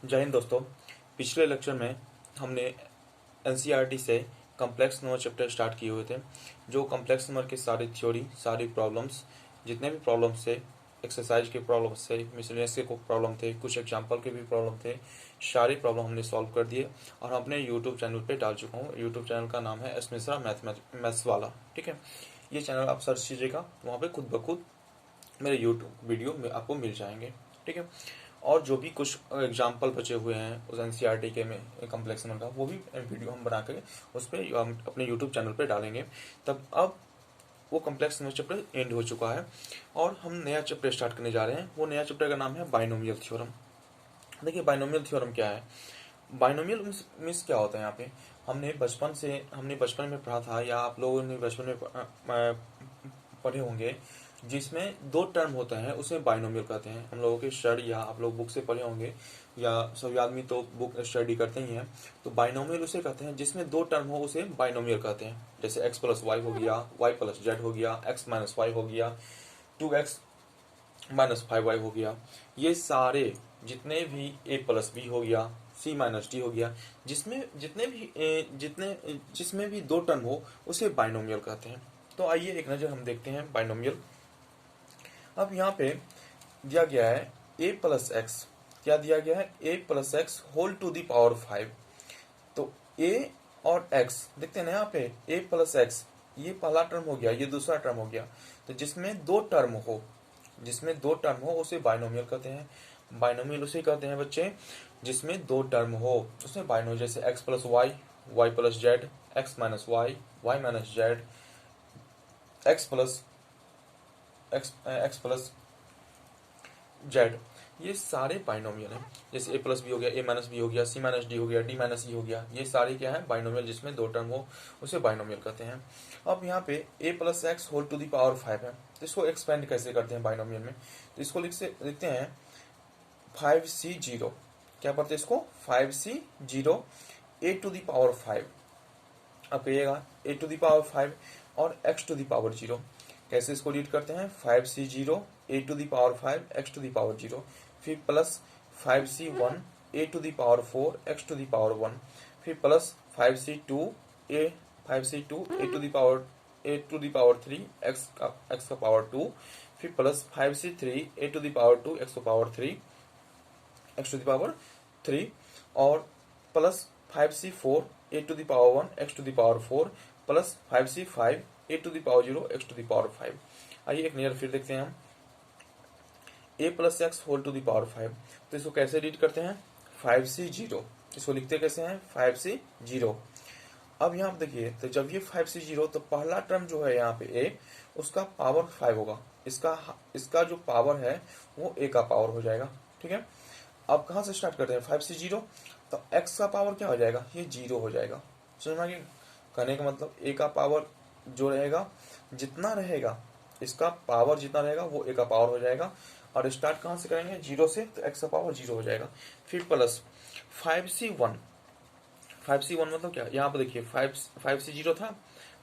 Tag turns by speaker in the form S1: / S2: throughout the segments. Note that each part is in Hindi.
S1: जय हिंद दोस्तों। पिछले लेक्चर में हमने एनसीईआरटी से कॉम्प्लेक्स नंबर चैप्टर स्टार्ट किए हुए थे। जो कॉम्प्लेक्स नंबर की सारी थ्योरी, सारी प्रॉब्लम्स, जितने भी प्रॉब्लम्स थे, एक्सरसाइज के प्रॉब्लम्स थे, मिसलेनियस के प्रॉब्लम थे, कुछ एग्जाम्पल के भी प्रॉब्लम थे, सारे प्रॉब्लम हमने सॉल्व कर दिए और हम अपने यूट्यूब चैनल पे डाल चुका हूँ। यूट्यूब चैनल का नाम है एस मिश्रा मैथ्स वाला। ठीक है, ये चैनल आप सर्च कीजिएगा, वहाँ पे खुद ब खुद मेरे यूट्यूब वीडियो में आपको मिल जाएंगे। ठीक है, और जो भी कुछ एग्जाम्पल बचे हुए हैं उस एनसीईआरटी के में कॉम्प्लेक्स नंबर का, वो भी वीडियो हम बना के उस पर अपने यूट्यूब चैनल पे डालेंगे। तब अब वो कॉम्प्लेक्स नंबर चैप्टर एंड हो चुका है और हम नया चैप्टर स्टार्ट करने जा रहे हैं। वो नया चैप्टर का नाम है बाइनोमियल थ्योरम। देखिए, बाइनोमियल थ्योरम क्या है। बाइनोमियल मीन्स क्या होता है। यहाँ पे हमने बचपन में पढ़ा था, या आप लोगों ने बचपन में पढ़े होंगे, जिसमें दो टर्म होता है उसे बाइनोमियल कहते हैं। हम लोगों के स्टडी, या आप लोग बुक से पढ़े होंगे, या सभी आदमी तो बुक स्टडी करते ही हैं। तो बाइनोमियल उसे कहते हैं जिसमें दो टर्म हो, उसे बाइनोमियल कहते हैं। जैसे एक्स प्लस वाई हो गया, वाई प्लस जेड हो गया, एक्स माइनस वाई हो गया, 2x माइनस 5y हो गया। ये सारे जितने भी a प्लस बी हो गया, c माइनस डी हो गया, जिसमें भी दो टर्म हो उसे बाइनोमियल कहते हैं। तो आइए एक नज़र हम देखते हैं बाइनोमियल। अब यहाँ पे दिया गया है a प्लस एक्स। क्या दिया गया है? a plus X whole to the power 5। तो a और x देखते हैं ना, यहाँ पे a प्लस एक्स, ये पहला टर्म हो गया, ये दूसरा टर्म हो गया। तो जिसमें दो टर्म हो उसे बाइनोमियल कहते हैं। बाइनोमियल उसे कहते हैं बच्चे जिसमें दो टर्म हो, उसे बाइनोमियल। जैसे X plus Y, Y plus Z, X minus Y, Y minus Z, X plus Z, ये सारे बाइनोमियल हैं। जैसे ए प्लस बी हो गया, ए माइनस बी हो गया, सी माइनस डी हो गया, डी माइनस ई हो गया, ये सारे क्या है? बाइनोमियल, जिसमें दो टर्म हो उसे बाइनोमियल कहते हैं। अब यहाँ पे A plus X whole to the power 5 है, तो इसको एक्सपेंड कैसे करते हैं बाइनोमियल में? तो इसको लिखते हैं 5c0। क्या पढ़ते हैं इसको? 5c0 A to the power 5। अब कहिएगा ए टू दी पावर 5 और एक्स टू दी पावर 0। कैसे इसको रीड करते हैं? 5c0 A to the power 5 X to the power 0, फिर plus 5c1 A to the power 4 X to the power 1, फिर plus 5c2 A to the power 3 X का पावर 2, फिर plus 5c3 A to the power 2 X का power 3 X to the power 3, और plus 5c4 A to the power 1 X to the power 4, plus 5c5 A to the power 0 X to the power 5। आइए एक नज़र फिर देखते हैं हम a plus X whole to the power 5। तो इसको कैसे रीड करते हैं? 5c0। इसको लिखते कैसे हैं? 5c0। अब यहाँ पे देखिए, तो जब ये 5c0, तो पहला टर्म जो है यहाँ पे a, उसका पावर 5 होगा। इसका जो पावर है वो a का पावर हो जाएगा। ठीक है, अब कहाँ से स्टार्ट करते हैं? 5c0, तो x का पावर क्या हो जाएगा? ये 0 हो जाएगा। समझ में आ गया? कहने का मतलब a का पावर जो रहेगा, जितना रहेगा, इसका पावर जितना रहेगा वो a का पावर हो जाएगा। और स्टार्ट कहाँ से करेंगे? 0 से, तो x का पावर 0 हो जाएगा। फिर प्लस 5c1। 5c1 मतलब क्या? यहाँ पर देखिए 5c0 था,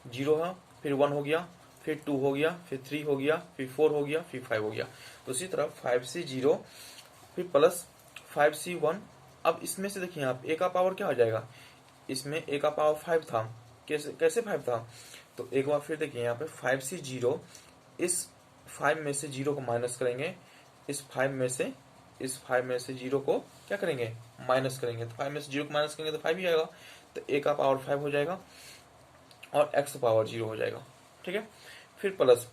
S1: 0 है, फिर 1 हो गया, फिर 2 हो गया, फिर 3 हो गया, फिर 4 हो गया, फिर 5 हो गया। तो इसी तरह 5c0 फिर प्लस 5c1। अब इसमें से देखिए यहाँ पे a का पावर क्या हो जाएगा? इसमें a का पावर 5 था। कैसे 5 था? तो एक बार फिर देखिए यहाँ पे 5c0, इस 5 में से 0 को माइनस करेंगे, इस 5 में से 0 को क्या करेंगे? माइनस करेंगे। तो 5 में से 0 को माइनस करेंगे तो 5 ही आएगा। तो a का पावर 5 हो जाएगा और x का पावर 0 हो जाएगा। ठीक है, फिर प्लस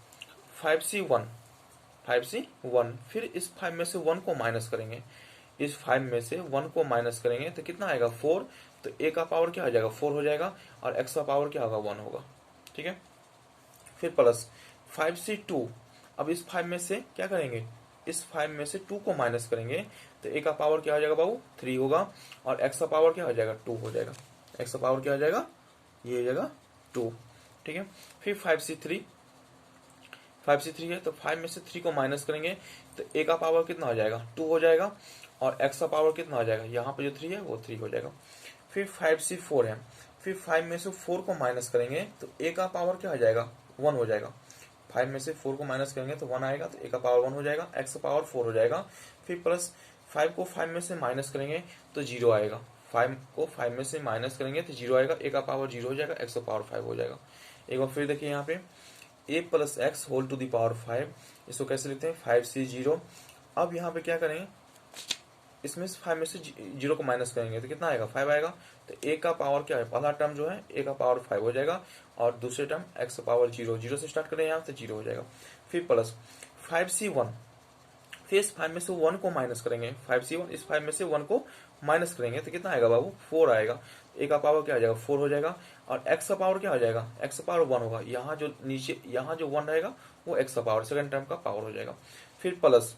S1: 5c1, फिर इस 5 में से 1 को माइनस करेंगे, इस 5 में से 1 को माइनस करेंगे तो कितना आएगा? 4। तो a का पावर क्या हो जाएगा? 4 हो जाएगा, और x का पावर क्या होगा? 1 होगा। ठीक है, फिर प्लस 5c2। अब इस 5 में से क्या करेंगे? इस 5 में से 2 को माइनस करेंगे, तो a का पावर क्या हो जाएगा बाबू? 3 होगा, और x का पावर क्या हो जाएगा? 2 हो जाएगा। x का पावर क्या हो जाएगा? ये हो जाएगा 2। ठीक है, फिर 5c3 है, तो 5 में से 3 को माइनस करेंगे तो a का पावर कितना हो जाएगा? 2 हो जाएगा, और x का पावर कितना हो जाएगा? यहाँ पे जो 3 है वो 3 हो जाएगा। फिर 5c4 है, फिर 5 में से 4 को माइनस करेंगे तो a का पावर क्या हो जाएगा? 1 हो जाएगा। 5 में से 4 को माइनस करेंगे तो 1 आएगा, तो a का पावर 1 हो जाएगा, x का पावर 4 हो जाएगा। फिर प्लस 5 को 5 में से माइनस करेंगे तो 0 आएगा। 5 को 5 में से माइनस करेंगे तो 0 आएगा, a का पावर 0 हो जाएगा, x का पावर 5 हो जाएगा। एक बार फिर देखिए यहाँ पे a plus X whole to the power 5, इसको कैसे लिखते हैं 5c 0। अब यहाँ पे क्या करेंगे, इसमें 5 में से 0 को माइनस करेंगे तो कितना आएगा 5 आएगा। तो a का पावर क्या है, पहला टर्म जो है a का पावर 5 हो जाएगा और दूसरे टर्म x का पावर 0, 0 से स्टार्ट करें यहाँ तो 0 हो जाएगा। फिर प्लस 5c1, फिर इस 5 में से 1 को माइनस करेंगे, 5c1 इस 5 में से 1 को माइनस करेंगे तो कितना आएगा बाबू 4 आएगा। a का पावर क्या आ जाएगा 4 हो जाएगा और x का पावर क्या हो जाएगा, x का पावर 1 होगा, यहाँ जो नीचे यहाँ जो 1 रहेगा वो x का पावर सेकंड टर्म का पावर हो जाएगा। फिर प्लस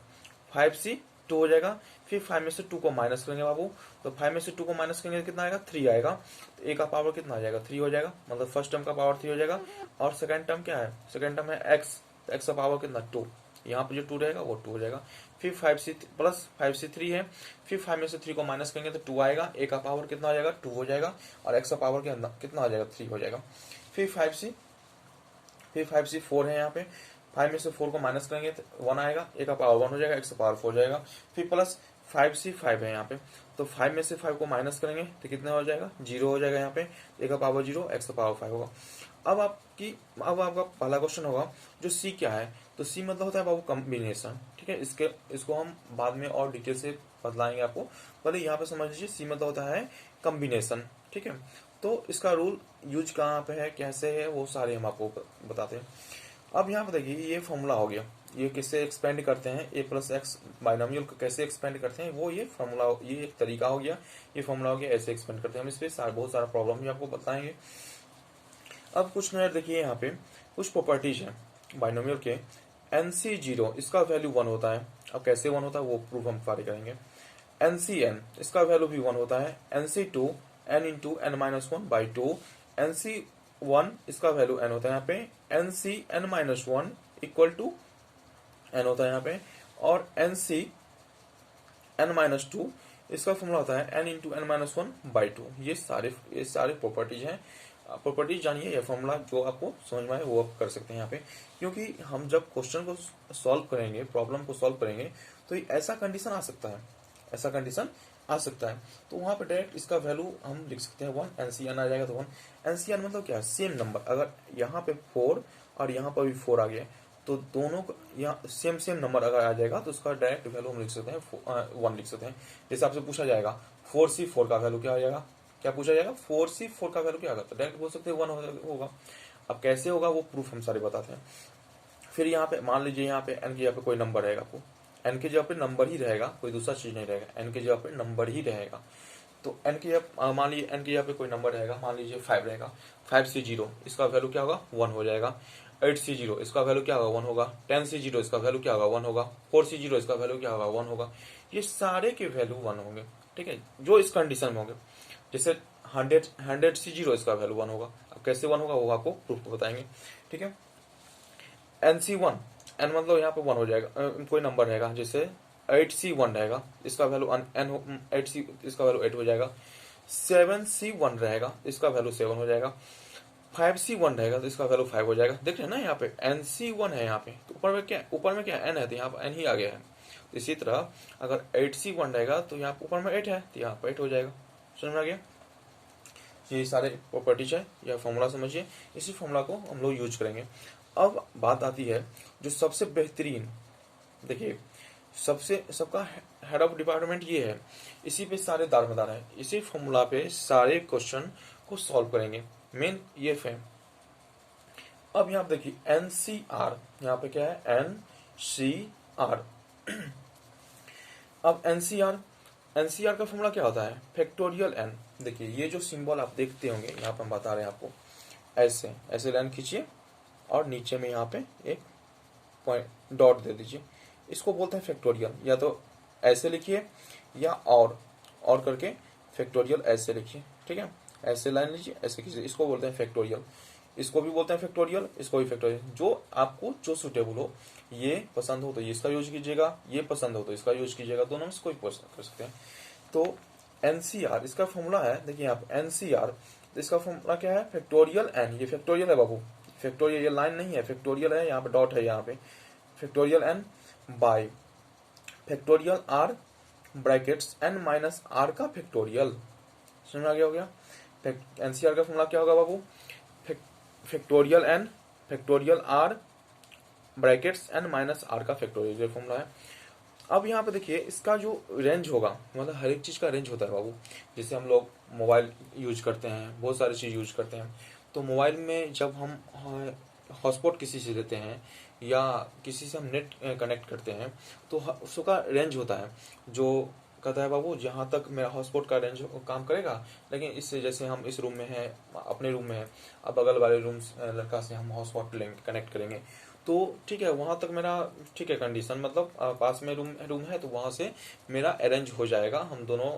S1: 5c2 हो जाएगा। फिर 5 में से 2 को माइनस करेंगे बाबू, तो 5 में से 2 को माइनस करेंगे कितना आएगा 3 आएगा। तो a का पावर कितना आ जाएगा 3 हो जाएगा, मतलब फर्स्ट टर्म का पावर 3 हो जाएगा। और सेकंड टर्म क्या है, सेकंड टर्म है x, तो x का पावर कितना 2, यहाँ पे जो 2 रहेगा वो 2 हो जाएगा। फिर 5c प्लस 5c3 है, फिर 5 में से 3 को माइनस करेंगे तो 2 आएगा, a का पावर कितना हो जाएगा 2 हो जाएगा और x का पावर कितना हो जाएगा 3 हो जाएगा। फिर 5c4 है, यहाँ पे 5 में से 4 को माइनस करेंगे तो 1 आएगा, a का पावर 1 हो जाएगा, x का पावर 4 हो जाएगा। फिर प्लस 5c5 है यहाँ पे, तो 5 में से 5 को माइनस करेंगे तो कितना हो जाएगा 0 हो जाएगा यहाँ पे, a का पावर 0, x का पावर 5 होगा। अब आपका पहला क्वेश्चन होगा जो c क्या है, तो c मतलब होता है बाबू कॉम्बिनेशन, ठीक है। इसको हम बाद में और डिटेल से बतलाएंगे आपको, पहले यहाँ पे समझ लीजिए c मतलब होता है कॉम्बिनेशन, ठीक है। तो इसका रूल यूज कहाँ पे है, कैसे है, वो सारे हम आपको बताते हैं। अब यहाँ पे देखिए ये फॉर्मूला हो गया, ये कैसे एक्सपेंड करते हैं a प्लस एक्स बाइनोमियल को कैसे एक्सपेंड करते हैं, वो ये फॉर्मूला, ये एक तरीका हो गया, ये फॉर्मूला हो गया, ऐसे एक्सपेंड करते हैं हम। इस पर बहुत सारा प्रॉब्लम भी आपको बताएंगे। अब कुछ मिनट देखिए यहाँ पे कुछ प्रॉपर्टीज हैं बाइनोमियल के। NC0 इसका वैल्यू 1 होता है, अब कैसे 1 होता है वो प्रूफ हम सारे करेंगे। NCN इसका वैल्यू भी 1 होता है। NC2 n into n minus 1 by 2। NC1 इसका वैल्यू n होता है यहाँ पे। NCn minus 1 equal to n होता है यहाँ पे। और NCn माइनस 2 इसका फॉर्मूला होता है n into n minus 1 by 2। ये सारे प्रॉपर्टीज हैं, प्रॉपर्टीज जानिए या फॉर्मूला जो आपको समझ में आए वो आप कर सकते हैं यहाँ पे। क्योंकि हम जब क्वेश्चन को सॉल्व करेंगे, प्रॉब्लम को सॉल्व करेंगे, तो ऐसा कंडीशन आ सकता है, ऐसा कंडीशन आ सकता है, तो वहां पे डायरेक्ट इसका वैल्यू हम लिख सकते हैं 1। NCN आ जाएगा तो 1। NCN मतलब क्या है, सेम नंबर, अगर यहाँ पे 4 और यहाँ पर भी 4 आ गया तो दोनों यहाँ सेम नंबर अगर आ जाएगा तो उसका डायरेक्ट वैल्यू हम लिख सकते हैं 1 लिख सकते हैं। जैसे आपसे पूछा जाएगा 4C4 का वैल्यू क्या आ जाएगा, क्या पूछा जाएगा 4C4 का वैल्यू क्या होगा, तो डायरेक्ट बोल सकते हैं 1 होगा। अब कैसे होगा वो प्रूफ हम सारे बताते हैं। फिर यहाँ पे मान लीजिए यहाँ पे n की जगह पे कोई नंबर रहेगा, आपको n की जगह पे नंबर ही रहेगा, कोई दूसरा चीज नहीं रहेगा, n की जगह पे नंबर ही रहेगा। तो n की जगह मान लीजिए n की जगह पे कोई नंबर रहेगा, मान लीजिए 5 रहेगा। 5C0 इसका वैल्यू क्या होगा 1 हो जाएगा। 8C0 इसका वैल्यू क्या होगा 1 होगा। 10C0 इसका वैल्यू क्या होगा 1 होगा। 4C0 इसका वैल्यू क्या होगा 1 होगा। ये सारे के वैल्यू 1 होंगे, ठीक है, जो इस कंडीशन में होंगे। जैसे 100C0 इसका वैल्यू 1 होगा। अब कैसे 1 होगा वो आपको प्रूफ बताएंगे, ठीक है। NC1 n मतलब यहाँ पे 1 हो जाएगा, कोई नंबर रहेगा, जैसे 8C1 रहेगा, इसका वैल्यू n 8C इसका वैल्यू 8 हो जाएगा। 7C1 रहेगा, इसका वैल्यू 7 हो जाएगा। 5C1 रहेगा तो इसका वैल्यू 5 हो जाएगा। देख रहे हैं ना यहाँ पे NC1 है, यहाँ पे तो ऊपर में क्या n है, तो यहाँ पर n ही आ गया है। तो इसी तरह अगर 8C1 रहेगा तो यहाँ पे ऊपर में 8 है तो यहाँ पर 8 हो जाएगा। समझ में आ गया, ये सारे प्रॉपर्टीज है, या फॉर्मूला समझिए, इसी फॉर्मूला को हम लोग यूज करेंगे। अब बात आती है जो सबसे बेहतरीन, देखिए सबका हेड ऑफ डिपार्टमेंट ये है, इसी पे सारे दारोमदार है, इसी फॉर्मूला पे सारे क्वेश्चन को सॉल्व करेंगे, मेन ये है। अब यहाँ पे देखिए NCR, यहाँ पे क्या है NCR। अब NCR का फॉर्मूला क्या होता है फैक्टोरियल n। देखिए ये जो सिंबल आप देखते होंगे यहाँ पे हम बता रहे हैं आपको, ऐसे लाइन खींचिए और नीचे में यहाँ पे एक पॉइंट डॉट दे दीजिए, इसको बोलते हैं फैक्टोरियल। या तो ऐसे लिखिए या और करके फैक्टोरियल ऐसे लिखिए, ठीक है, ऐसे लाइन लीजिए, ऐसे खींचिए, इसको बोलते हैं फैक्टोरियल। इसको भी बोलते हैं फैक्टोरियल, इसको भी फैक्टोरियल। जो आपको जो सुटेबल हो, ये पसंद हो तो ये इसका यूज कीजिएगा, ये पसंद हो तो इसका यूज कीजिएगा, दोनों में से कोई कर सकते हैं। तो NCR इसका फॉर्मूला है, देखिए आप NCR, इसका फॉर्मूला क्या है फैक्टोरियल n, ये फैक्टोरियल है बाबू, फैक्टोरियल, ये लाइन नहीं है, फैक्टोरियल है, यहाँ पे डॉट है, यहाँ पे factorial n by factorial r brackets n minus R का फैक्टोरियल। समझ में आ गया हो गया। एनसीआर का फॉर्मूला क्या होगा बाबू, factorial n factorial r brackets n minus R का फैक्टोरियल, ये फॉर्मूला है। अब यहाँ पे देखिए इसका जो रेंज होगा, मतलब हर एक चीज़ का रेंज होता है बाबू। जैसे हम लोग मोबाइल यूज करते हैं, बहुत सारी चीज़ यूज करते हैं, तो मोबाइल में जब हम हॉटस्पॉट किसी से लेते हैं या किसी से हम नेट कनेक्ट करते हैं, तो उसका रेंज होता है जो कहता है बाबू जहाँ तक मेरा हॉटस्पॉट का रेंज काम करेगा। लेकिन इससे जैसे हम इस रूम में हैं, अपने रूम में हैं, अब बगल वाले रूम लड़का से हम हॉटस्पॉट लेंगे, कनेक्ट करेंगे, तो ठीक है वहाँ तक मेरा ठीक है कंडीशन, मतलब पास में रूम है तो वहाँ से मेरा अरेंज हो जाएगा। हम दोनों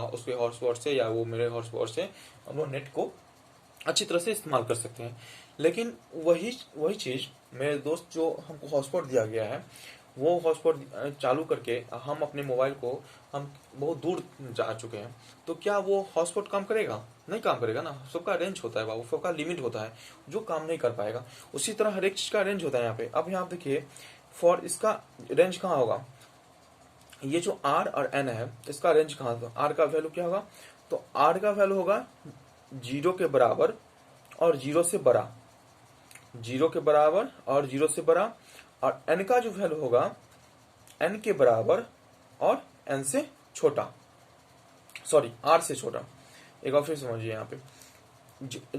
S1: उसके हॉटस्पॉट से या वो मेरे हॉटस्पॉट से हम लोग नेट को अच्छी तरह से इस्तेमाल कर सकते हैं। लेकिन वही चीज़ मेरे दोस्त जो हमको हॉटस्पॉट दिया गया है, वो हॉटस्पॉट चालू करके हम अपने मोबाइल को हम बहुत दूर जा चुके हैं, तो क्या वो हॉटस्पॉट काम करेगा? नहीं काम करेगा ना। सबका रेंज होता है बाबू, सबका लिमिट होता है, जो काम नहीं कर पाएगा। उसी तरह हर एक चीज़ का रेंज होता है यहाँ पे। अब यहाँ देखिए फॉर इसका रेंज कहाँ होगा, ये जो R और N है इसका रेंज कहाँ होगा, R का वैल्यू क्या होगा, तो R का वैल्यू होगा 0 के बराबर और 0 से बड़ा, 0 के बराबर और 0 से बड़ा, और N का जो वैल्यू होगा N के बराबर और N से छोटा, सॉरी R से छोटा। एक बार फिर समझिए यहाँ पे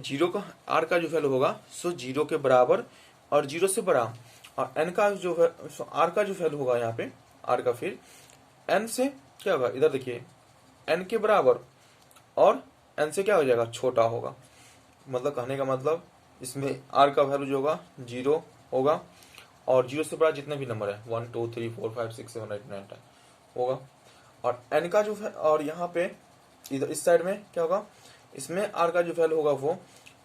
S1: 0 का R का जो वैल्यू होगा सो 0 के बराबर और 0 से बड़ा, और N का जो R का जो वैल्यू होगा यहाँ पे R का फिर N से क्या होगा, इधर देखिए N के बराबर और N से क्या हो जाएगा, छोटा होगा। मतलब कहने का मतलब इसमें R का वैल्यू जो होगा 0 होगा और 0 से बड़ा जितने भी नंबर है 1 2 3 4 5 6 7 8 9 10 होगा, और N का जो और यहाँ पे इधर इस साइड में क्या होगा, इसमें R का जो वैल्यू होगा वो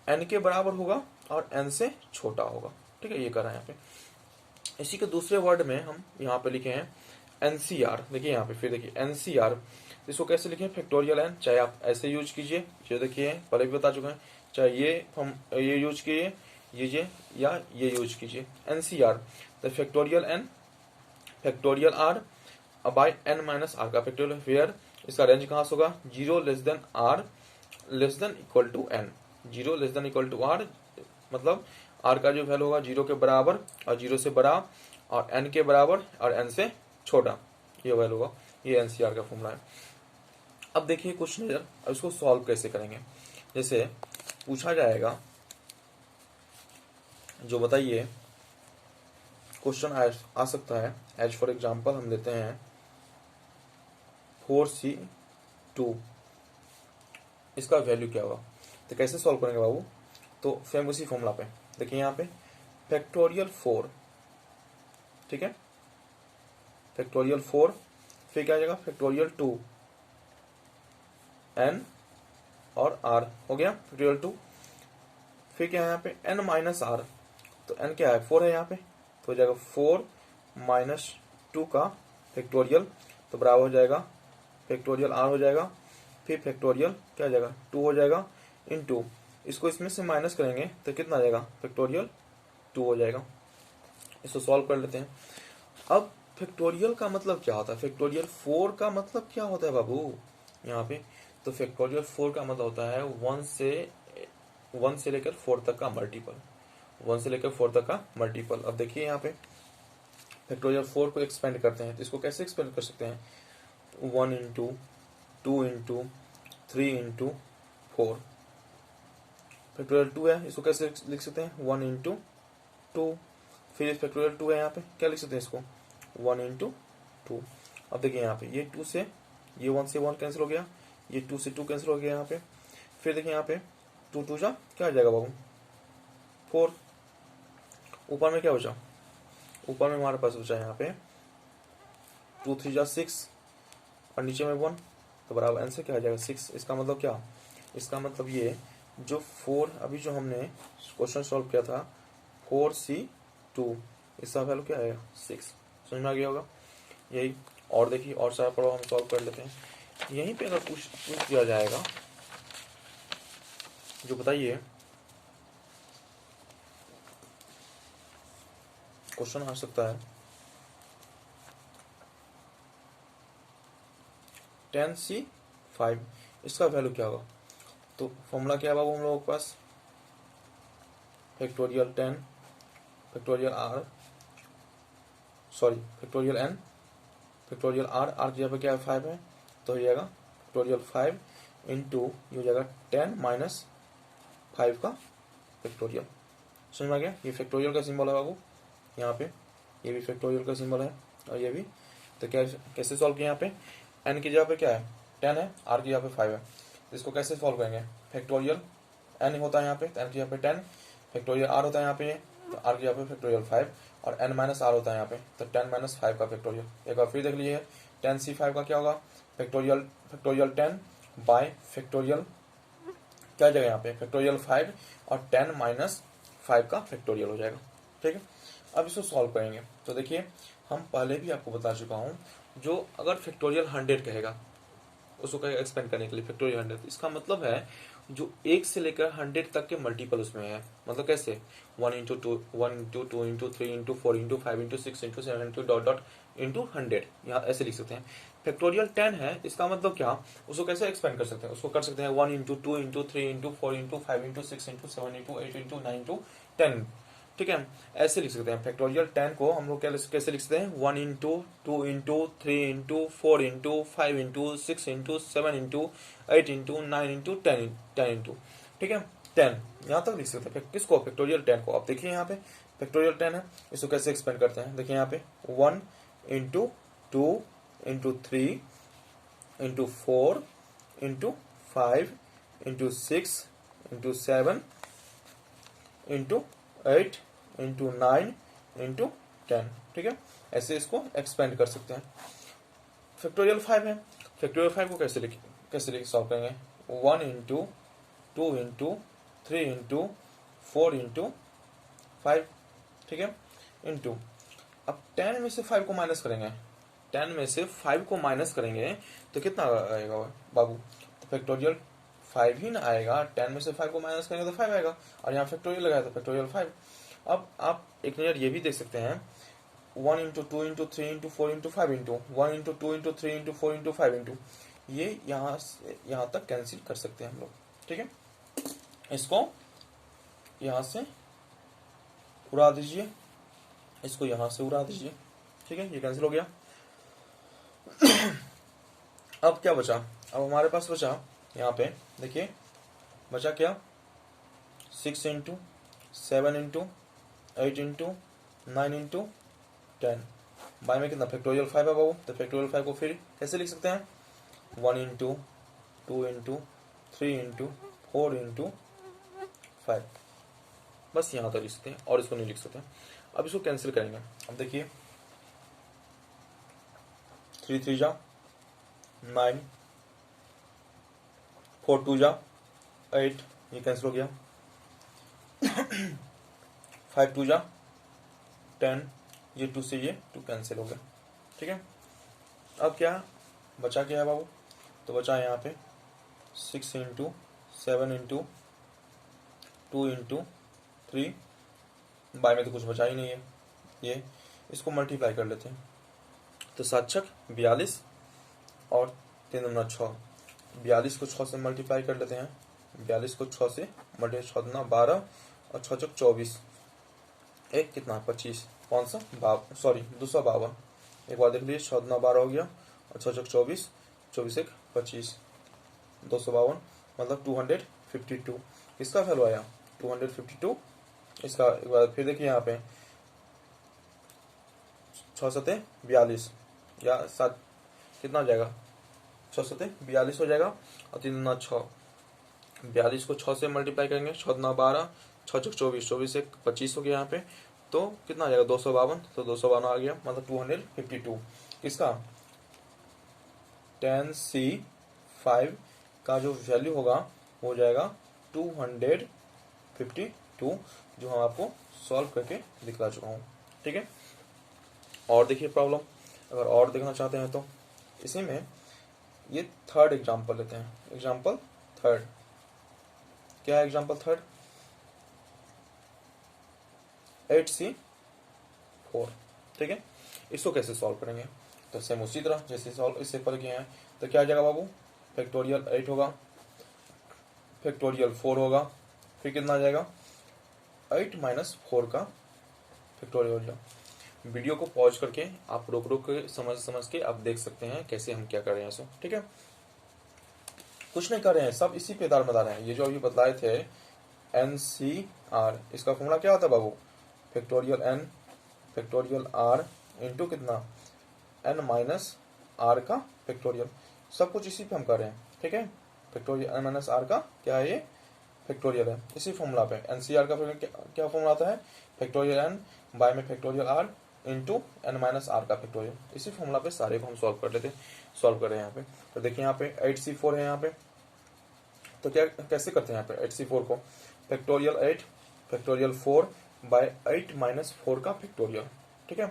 S1: N के बराबर होगा और N से छोटा होगा। ठीक है, ये कर रहा है यहाँ पे। इसी के दूसरे वर्ड में हम यहाँ पे लिखे हैं NCR। देखिए यहाँ पे फिर देखिए NCR, इसको कैसे लिखें, फैक्टोरियल n, चाहे आप ऐसे यूज कीजिए, जो देखिए पहले भी बता चुके हैं, चाहे ये हम ये यूज कीजिए या ये यूज कीजिए। NCR the factorial n factorial r by n minus R का फैक्टोरियल, वेयर इसका रेंज कहाँ से होगा, 0 less than r less than equal to n, 0 less than equal to r, मतलब r का जो वैल्यू होगा 0 के बराबर और 0 से बड़ा और n के बराबर और n से छोटा, ये वैल्यू होगा। ये NCR का फॉर्मूला है। अब देखिए कुछ नजर, अब इसको सॉल्व कैसे करेंगे। जैसे पूछा जाएगा, जो बताइए क्वेश्चन आ सकता है, एज फॉर एग्जांपल हम लेते हैं 4C2, इसका वैल्यू क्या होगा, तो कैसे सॉल्व करेंगे बाबू, तो सेम उसी फॉर्मूला पे देखिए यहाँ पे फैक्टोरियल 4, ठीक है, फैक्टोरियल 4, फिर क्या आ जाएगा फैक्टोरियल 2 n और r हो गया फैक्टोरियल 2, फिर क्या है यहाँ पे n माइनस r, तो n क्या है 4 है यहाँ पे, तो हो जाएगा 4 माइनस 2 का फैक्टोरियल, तो बराबर हो जाएगा फैक्टोरियल r हो जाएगा, फिर फैक्टोरियल क्या हो जाएगा 2 हो जाएगा इनटू, इसको इसमें से माइनस करेंगे तो कितना आ जाएगा फैक्टोरियल 2 हो जाएगा। इसको सॉल्व कर लेते हैं। अब फैक्टोरियल का मतलब क्या होता है, फैक्टोरियल 4 का मतलब क्या होता है बाबू यहाँ पे, तो फैक्टोरियल 4 का मतलब होता है 1 से लेकर 4 तक का मल्टीपल, 1 से लेकर 4 तक का मल्टीपल। अब देखिए यहाँ पे फैक्टोरियल 4 को एक्सपेंड करते हैं, तो इसको कैसे एक्सपेंड कर सकते हैं, 1 इंटू 2 इंटू 3 इंटू 4, फैक्टोरियल 2 है, इसको कैसे लिख सकते हैं 1 इंटू 2, फिर फैक्टोरियल 2 है यहाँ पे, क्या लिख सकते हैं इसको 1 इंटू 2। अब देखिए यहाँ पे ये 2 से ये 1 से 1 कैंसिल हो गया, ये 2 से 2 कैंसिल हो गया यहाँ पे, फिर देखिए यहाँ पे 2 2 जा क्या आ जाएगा बाबू 4, ऊपर में क्या बचा, ऊपर में हमारे पास बचा यहाँ पे 2 3 जा 6 और नीचे में 1, तो बराबर आंसर क्या आ जाएगा 6। इसका मतलब क्या, इसका मतलब ये जो 4 अभी जो हमने क्वेश्चन सॉल्व किया था 4C2, इसका वैल्यू क्या आएगा 6। समझ में आ गया होगा यही। और देखिए और सारा पढ़ो हम सॉल्व कर लेते हैं। यहीं पे अगर पूछ दिया जाएगा, जो बताइए क्वेश्चन आ सकता है 10C5, इसका वैल्यू क्या होगा? तो फॉर्मूला क्या है बाबू हम लोगों के पास? Factorial 10 factorial r sorry factorial n factorial r की जगह पे क्या है 5 है, तो हो जाएगा फैक्टोरियल 5 इंटू ये हो जाएगा 10 माइनस 5 का फैक्टोरियल। समझ में आ गया? ये फैक्टोरियल का सिंबल है बाबू यहाँ पे, ये भी फैक्टोरियल का सिंबल है और ये भी। तो क्या कैसे सॉल्व किया? यहाँ पे n की जगह पे क्या है 10 है, r की जगह पे 5 है, तो इसको कैसे सॉल्व करेंगे? फैक्टोरियल n होता है यहाँ पे, n की जगह पे 10, फैक्टोरियल r होता है यहाँ पे, तो r की जगह पे फैक्टोरियल 5 और n माइनस r होता है यहाँ पे, तो 10 माइनस 5 का फैक्टोरियल। एक बार फिर देख लीजिए 10C5 का क्या होगा? फैक्टोरियल 10 बाय फैक्टोरियल क्या जगह यहाँ पे फैक्टोरियल 5 और 10 माइनस 5 का फैक्टोरियल हो जाएगा। ठीक है, अब इसको सॉल्व करेंगे। तो देखिए हम पहले भी आपको बता चुका हूँ, जो अगर फैक्टोरियल 100 कहेगा उसको कहेगा एक्सपेंड करने के लिए फैक्टोरियल 100, इसका मतलब है जो 1 से लेकर 100 तक के मल्टीपल उसमें है। मतलब कैसे? 1 into 2 1 into 2 into 3 into 4 into 5 into 6 into 7 into dot dot into 100, यहाँ ऐसे लिख सकते हैं। फैक्टोरियल 10 है, इसका मतलब क्या? उसको कैसे एक्सपेंड कर सकते हैं? उसको कर सकते हैं 1 into 2 into 3 into 4 into 5 into 6 into 7 into 8 into 9 into 10। ठीक है, ऐसे लिख सकते हैं। फैक्टोरियल 10 को हम लोग कैसे लिख सकते हैं? 1 into 2 into 3 into 4 into 5 into 6 into 7 into 8 into 9 into 10 into, ठीक है 10, यहाँ तक लिख सकते हैं। किसको? फैक्टोरियल 10 को। अब देखिए यहाँ पे फैक्टोरियल 10 है, इसको कैसे एक्सपेंड करते हैं? देखिए यहाँ पे 1 into 2 into 3 into 4 into 5 into 6 into 7 into 8 into 9 into 10। ठीक है, ऐसे इसको एक्सपेंड कर सकते हैं। फैक्टोरियल 5 है, फैक्टोरियल 5 को कैसे लिख सॉल्व करेंगे? 1 इंटू 2 इंटू 3 इंटू 4 इंटू 5, ठीक है, इंटू अब 10 में से 5 को माइनस करेंगे, 10 में से 5 को माइनस करेंगे तो कितना आएगा बाबू? तो फैक्टोरियल 5 ही ना आएगा, 10 में से 5 को माइनस करेंगे तो 5 आएगा, और यहाँ फैक्टोरियल लगाया तो फैक्टोरियल 5। अब आप एक नज़र ये भी देख सकते हैं 1 into 2 into 3 into 4 into 5 into 1 into 2 into 3 into 4 into 5 into, ये यहाँ से यहाँ तक कैंसिल कर सकते हैं हम लोग। ठीक है, इसको यहाँ से उड़ा दीजिए, इसको यहाँ से उड़ा दीजिए। ठीक है, ये कैंसिल हो गया। अब क्या बचा? अब हमारे पास बचा यहाँ पे देखिए बचा क्या? 6 into 7 into 8 into 9 into 10 by में कितना? फैक्टोरियल 5 है बाबू, तो फैक्टोरियल 5 को फिर कैसे लिख सकते हैं? 1 इंटू 2 इंटू 3 इंटू 4 इंटू 5, बस यहाँ तक लिख सकते हैं और इसको नहीं लिख सकते। अब इसको कैंसिल करेंगे। अब देखिए 3 3 जा 9, 4 2 जा 8, ये कैंसिल हो गया। 5 2 जा 10, ये 2 से ये 2 कैंसिल हो गया। ठीक है, अब क्या बचा? क्या है बाबू? तो बचा यहाँ पे 6 इंटू 7 इंटू 2 इंटू 3 बाय में तो कुछ बचा ही नहीं है, ये इसको मल्टीप्लाई कर लेते हैं। तो 7 छक 42 और 3 दूना 6, 42 को 6 से मल्टीप्लाई कर लेते हैं, 42 को 6 से मल्टीप्लाई 6 दूना 12 और 6 छक 24, एक कितना 25, 252। एक बार देख लीजिए 6 दूना 12 हो गया और 6 छक 24, 24 एक 25, 252 मतलब 252। इसका वैल्यू आया 252। इसका एक बार फिर देखिए यहाँ पे 6 सते 42 या 7 कितना हो जाएगा? 6 सते 42 हो जाएगा और 3 दूना 6, 42 को 6 से मल्टीप्लाई करेंगे, 6 दूना 12, 6 छक 24, 24 एक 25 हो गया यहाँ पे, तो कितना आ जाएगा? 252, तो 252 आ गया मतलब 252। इसका 10C5 का जो वैल्यू होगा वो हो जाएगा 252, जो हम आपको सॉल्व करके दिखला चुका हूँ। ठीक है, और देखिए प्रॉब्लम, अगर और देखना चाहते हैं तो इसी में ये थर्ड एग्जाम्पल लेते हैं। एग्जाम्पल थर्ड क्या है? Example third 8C4। ठीक है, इसको कैसे सॉल्व करेंगे? तो सेम उसी तरह जैसे सॉल्व इससे पर किए हैं, तो क्या आ जाएगा बाबू, फैक्टोरियल 8 होगा, फैक्टोरियल 4 होगा, फिर कितना आ जाएगा 8 माइनस 4 का फैक्टोरियल हो जाएगा। वीडियो को पॉज करके आप रुक रुक के समझ के आप देख सकते हैं कैसे हम क्या कर रहे हैं इसको, ठीक है। कुछ नहीं कर रहे हैं, सब इसी पे दार हैं। ये जो अभी बतलाए थे NCR, इसका फॉर्मूला क्या होता है बाबू, factorial N factorial R into कितना N माइनस R का फैक्टोरियल। सब कुछ इसी पे हम कर रहे हैं, ठीक है। फैक्टोरियल N माइनस R का क्या है, ये फैक्टोरियल है, इसी फॉर्मूला पे। NCR का क्या फॉर्मूला आता है, फैक्टोरियल N बाय में factorial R into N minus R का फैक्टोरियल। इसी फॉर्मूला पे सारे को हम सॉल्व कर लेते, सॉल्व कर रहे हैं यहाँ पे। तो देखिए यहाँ पे 8C4 है यहाँ पे, तो क्या कैसे करते हैं यहाँ पे 8C4 को, फैक्टोरियल 8 फैक्टोरियल 4 बाय 8 माइनस 4 का फैक्टोरियल, ठीक है।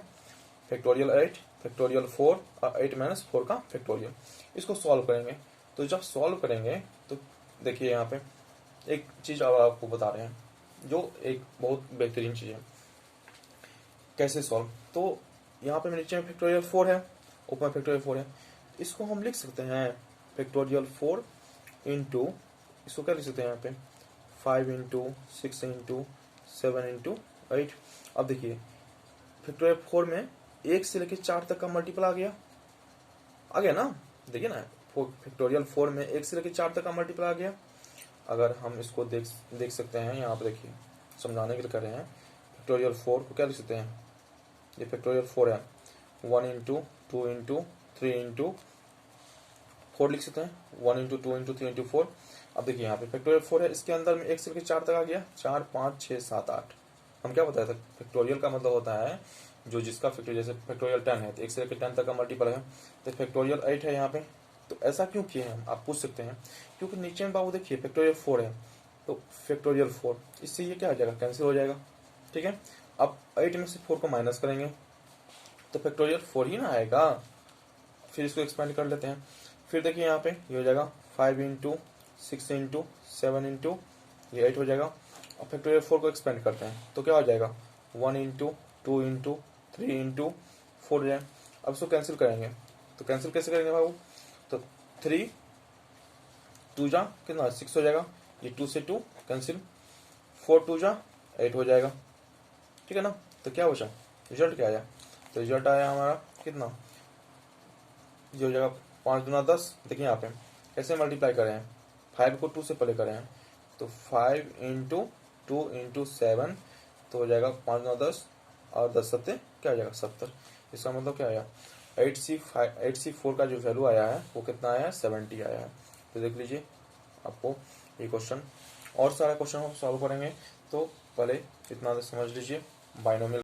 S1: फैक्टोरियल 8 फैक्टोरियल 4 और 8 माइनस 4 का फैक्टोरियल, इसको सॉल्व करेंगे। तो जब सॉल्व करेंगे तो देखिए यहाँ पे एक चीज अब आपको बता रहे हैं जो एक बहुत बेहतरीन चीज है, कैसे सॉल्व। तो यहाँ पे नीचे में फैक्टोरियल 4 है, ऊपर फैक्टोरियल 4 है, इसको हम लिख सकते हैं फैक्टोरियल 4 इंटू, इसको क्या लिख सकते हैं यहाँ पे 5 इंटू 6 इंटू 7 इंटू 8। अब देखिए फैक्टोरियल 4 में 1 से लेकर 4 तक का मल्टीपल आ गया ना, देखिए ना फैक्टोरियल 4 में 1 से लेकर 4 तक का मल्टीपल आ गया। अगर हम इसको देख सकते हैं, यहाँ पे देखिए समझाने के लिए कर रहे हैं। फैक्टोरियल 4 को क्या लिख सकते हैं, ये फैक्टोरियल 4 है, 1 इंटू 2 इंटू 3 इंटू 4 लिख सकते हैं, 1 इंटू 2 इंटू 3 इंटू 4। अब देखिए यहाँ पे फैक्टोरियल 4 है, इसके अंदर में 1 से लेकर 4 तक आ गया, 4 5 6 7 8। हम क्या बताया था, फैक्टोरियल का मतलब होता है जो जिसका फैक्टोरियल, जैसे फैक्टोरियल 10 है तो 1 से लेकर 10 तक का मल्टीपल है, तो फैक्टोरियल 8 है यहाँ पे। तो ऐसा क्यों किए हैं आप पूछ सकते हैं, क्योंकि नीचे में बाबू देखिए फैक्टोरियल 4 है, तो फैक्टोरियल 4, इससे ये क्या हो जाएगा, कैंसिल हो जाएगा, ठीक है। अब 8 में से 4 को माइनस करेंगे तो फैक्टोरियल 4 ही ना आएगा। फिर इसको एक्सपेंड कर लेते हैं, फिर देखिए यहाँ पे ये हो जाएगा 5 इंटू 6 इंटू 7 इंटू ये 8 हो जाएगा। अब फैक्टोरियल 4 को एक्सपेंड करते हैं तो क्या हो जाएगा 1 इंटू 2 इंटू 3 इंटू 4 हो जाए। अब इसको कैंसिल करेंगे, तो कैंसिल कैसे करेंगे बाबू, तो 3 2 जा कितना 6 हो जाएगा, ये 2 से 2 कैंसिल, 4 2 जा 8 हो जाएगा, ठीक है ना। तो क्या बचा, रिजल्ट क्या आया, तो रिजल्ट आया हमारा कितना, ये हो जाएगा 5 दूना 10। देखिए यहाँ पे कैसे मल्टीप्लाई करें हैं, 5 को 2 से पहले करें हैं, तो 5 इंटू 2 इंटू 7 तो हो जाएगा 5 दूना 10 और 10 सत्ते क्या हो जाएगा 70। इसका मतलब क्या आया, 8C4 का जो वैल्यू आया है वो कितना आया है 70 आया है। तो देख लीजिए आपको ये क्वेश्चन, और सारा क्वेश्चन हम सॉल्व करेंगे, तो पहले इतना समझ लीजिए बाइनोमियल